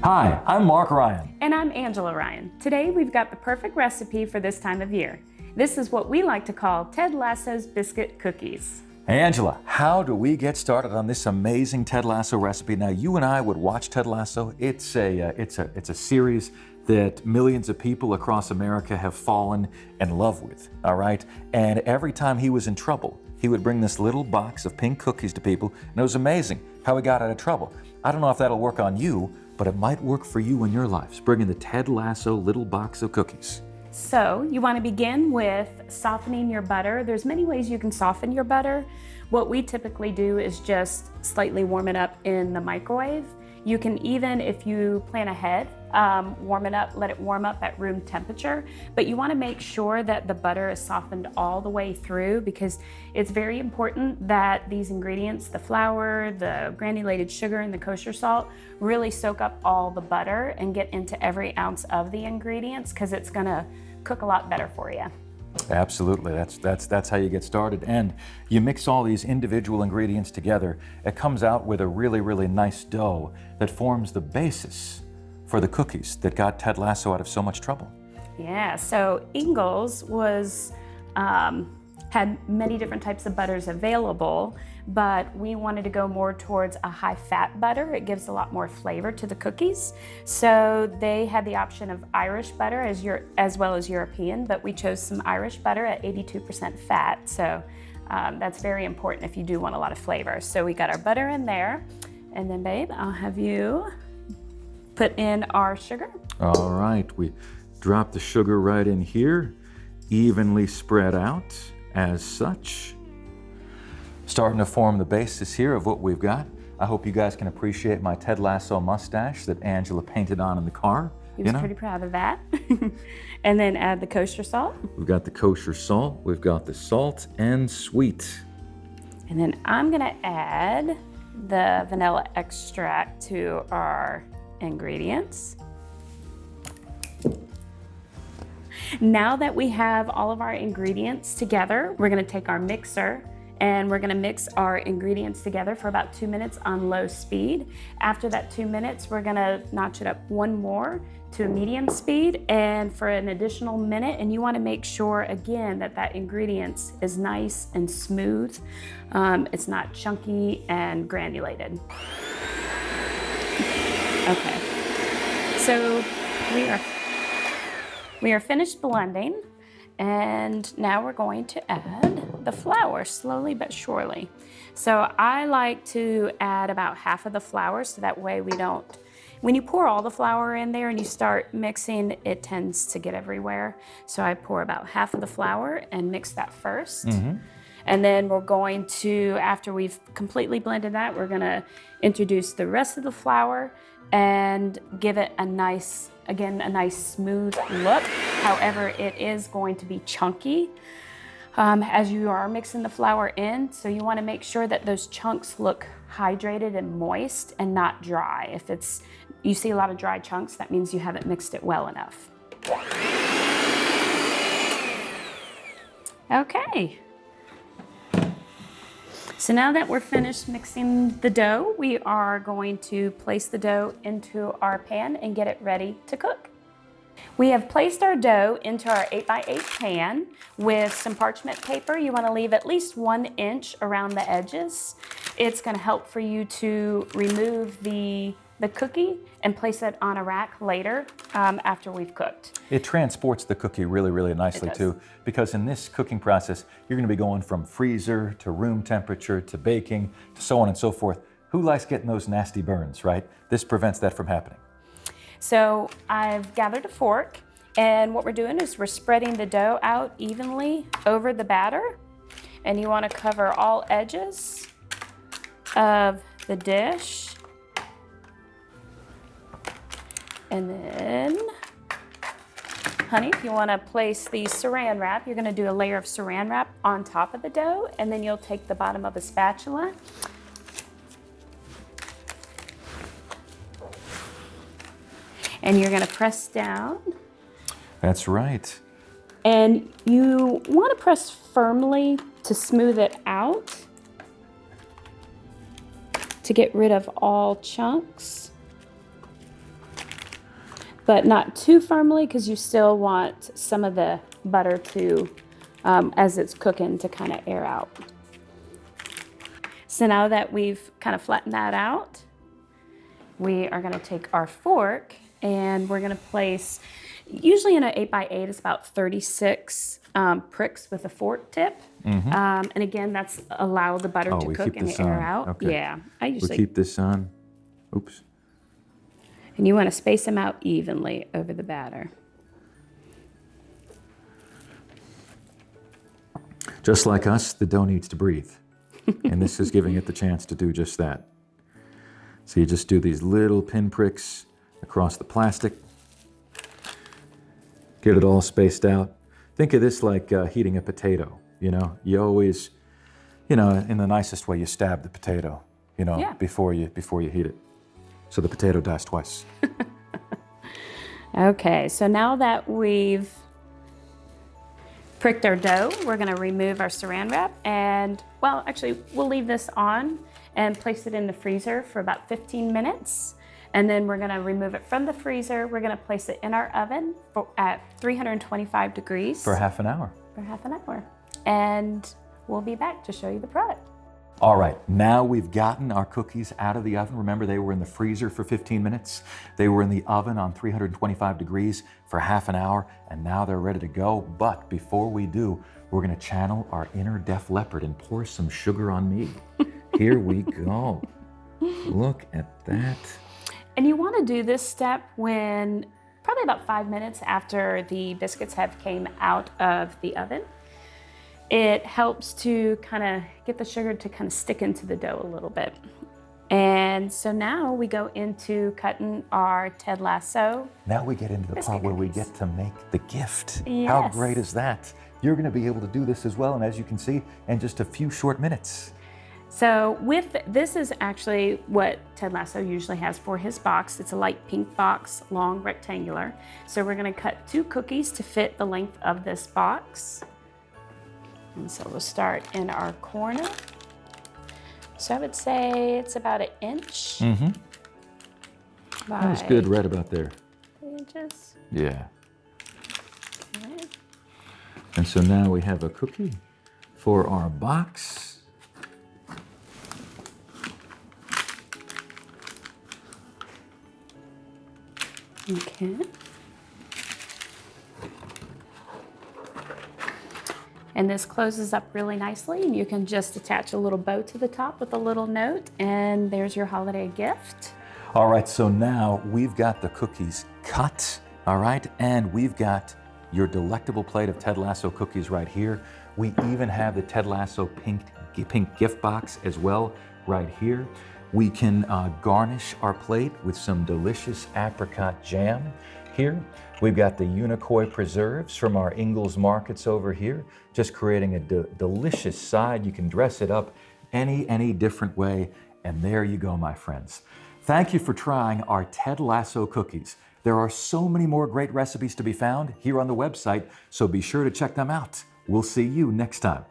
Hi, I'm Mark Ryan. And I'm Angela Ryan. Today we've got the perfect recipe for this time of year. This is what we like to call Ted Lasso's biscuit cookies. Hey Angela, how do we get started on this amazing Ted Lasso recipe? Now you and I would watch Ted Lasso. It's a series that millions of people across America have fallen in love with, all right? And every time he was in trouble, he would bring this little box of pink cookies to people, and it was amazing how he got out of trouble. I don't know if that'll work on you, but it might work for you in your lives, bringing the Ted Lasso little box of cookies. So you want to begin with softening your butter. There's many ways you can soften your butter. What we typically do is just slightly warm it up in the microwave. You can even, if you plan ahead, warm it up, let it warm up at room temperature. But you want to make sure that the butter is softened all the way through, because it's very important that these ingredients, the flour, the granulated sugar, and the kosher salt, really soak up all the butter and get into every ounce of the ingredients, because it's going to cook a lot better for you. Absolutely, that's how you get started. And you mix all these individual ingredients together, it comes out with a really, really nice dough that forms the basis for the cookies that got Ted Lasso out of so much trouble. Yeah, so Ingles had many different types of butters available, but we wanted to go more towards a high-fat butter. It gives a lot more flavor to the cookies. So they had the option of Irish butter as well as European, but we chose some Irish butter at 82% fat. So that's very important if you do want a lot of flavor. So we got our butter in there, and then babe, I'll have you put in our sugar. All right, we drop the sugar right in here, evenly spread out as such. Starting to form the basis here of what we've got. I hope you guys can appreciate my Ted Lasso mustache that Angela painted on in the car. He was pretty proud of that. And then add the kosher salt. We've got the kosher salt, we've got the salt and sweet. And then I'm gonna add the vanilla extract to our ingredients. Now that we have all of our ingredients together, we're gonna take our mixer and we're gonna mix our ingredients together for about 2 minutes on low speed. After that 2 minutes, we're gonna notch it up one more to a medium speed and for an additional minute. And you wanna make sure, again, that ingredients is nice and smooth. It's not chunky and granulated. Okay, so we are finished blending, and now we're going to add the flour slowly but surely. So I like to add about half of the flour, so that way when you pour all the flour in there and you start mixing, it tends to get everywhere. So I pour about half of the flour and mix that first. Mm-hmm. And then we're going to, after we've completely blended that, we're gonna introduce the rest of the flour and give it a nice smooth look. However, it is going to be chunky as you are mixing the flour in. So you want to make sure that those chunks look hydrated and moist and not dry. If you see a lot of dry chunks, that means you haven't mixed it well enough. Okay. So now that we're finished mixing the dough, we are going to place the dough into our pan and get it ready to cook. We have placed our dough into our 8x8 pan with some parchment paper. You want to leave at least 1 inch around the edges. It's going to help for you to remove the cookie and place it on a rack later after we've cooked. It transports the cookie really, really nicely too, because in this cooking process, you're gonna be going from freezer to room temperature to baking to so on and so forth. Who likes getting those nasty burns, right? This prevents that from happening. So I've gathered a fork, and what we're doing is we're spreading the dough out evenly over the batter, and you wanna cover all edges of the dish. And then, honey, if you want to place the saran wrap, you're going to do a layer of saran wrap on top of the dough, and then you'll take the bottom of a spatula and you're going to press down. That's right. And you want to press firmly to smooth it out, to get rid of all chunks. but not too firmly because you still want some of the butter to, as it's cooking, to kind of air out. So now that we've kind of flattened that out, we are going to take our fork and we're going to place, usually in an 8x8, it's about 36 pricks with a fork tip. And again, that's allow the butter to cook and air out. Okay. Yeah, I usually keep this on. Oops. And you want to space them out evenly over the batter. Just like us, the dough needs to breathe. And this is giving it the chance to do just that. So you just do these little pinpricks across the plastic. Get it all spaced out. Think of this like heating a potato, you know? You always, you know, in the nicest way, you stab the potato, you know, before you heat it. So the potato dies twice. Okay, so now that we've pricked our dough, we're gonna remove our saran wrap and, well, actually, we'll leave this on and place it in the freezer for about 15 minutes. And then we're gonna remove it from the freezer. We're gonna place it in our oven at 325 degrees. For half an hour. For half an hour. And we'll be back to show you the product. All right, now we've gotten our cookies out of the oven. Remember, they were in the freezer for 15 minutes. They were in the oven on 325 degrees for half an hour, and now they're ready to go. But before we do, we're gonna channel our inner Def Leppard and pour some sugar on me. Here we go. Look at that. And you wanna do this step when, probably about 5 minutes after the biscuits have came out of the oven. It helps to kind of get the sugar to kind of stick into the dough a little bit. And so now we go into cutting our Ted Lasso. Now we get into the part where we get to make the gift. Yes. How great is that? You're gonna be able to do this as well, and as you can see, in just a few short minutes. So this is actually what Ted Lasso usually has for his box. It's a light pink box, long rectangular. So we're gonna cut 2 cookies to fit the length of this box. And so we'll start in our corner. So I would say it's about 1 inch. That's good, right about there. 3 inches. Yeah. Okay. And so now we have a cookie for our box. Okay. And this closes up really nicely, and you can just attach a little bow to the top with a little note, and there's your holiday gift. All right, so now we've got the cookies cut, all right? And we've got your delectable plate of Ted Lasso cookies right here. We even have the Ted Lasso pink gift box as well right here. We can garnish our plate with some delicious apricot jam here. We've got the Unicoi preserves from our Ingles markets over here, just creating a delicious side. You can dress it up any different way. And there you go, my friends. Thank you for trying our Ted Lasso cookies. There are so many more great recipes to be found here on the website, so be sure to check them out. We'll see you next time.